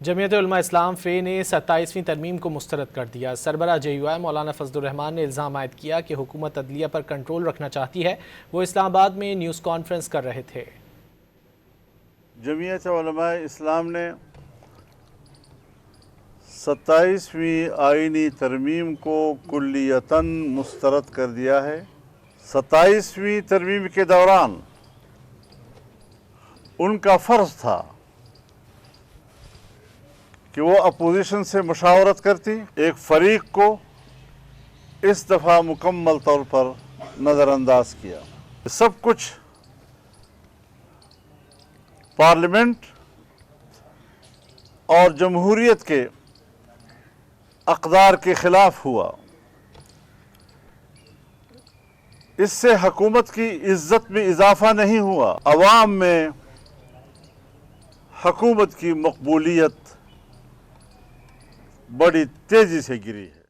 جمعیت علماء اسلام فے نے 27ویں ترمیم کو مسترد کر دیا۔ سربراہ JUI مولانا فضل الرحمان نے الزام عائد کیا کہ حکومت عدلیہ پر کنٹرول رکھنا چاہتی ہے۔ وہ اسلام آباد میں نیوز کانفرنس کر رہے تھے۔ جمعیت علماء اسلام نے 27ویں آئینی ترمیم کو کلیتاً مسترد کر دیا ہے۔ 27ویں ترمیم کے دوران ان کا فرض تھا کہ وہ اپوزیشن سے مشاورت کرتی، ایک فریق کو اس دفعہ مکمل طور پر نظر انداز کیا۔ سب کچھ پارلیمنٹ اور جمہوریت کے اقدار کے خلاف ہوا۔ اس سے حکومت کی عزت میں اضافہ نہیں ہوا، عوام میں حکومت کی مقبولیت بڑی تیزی سے گری ہے۔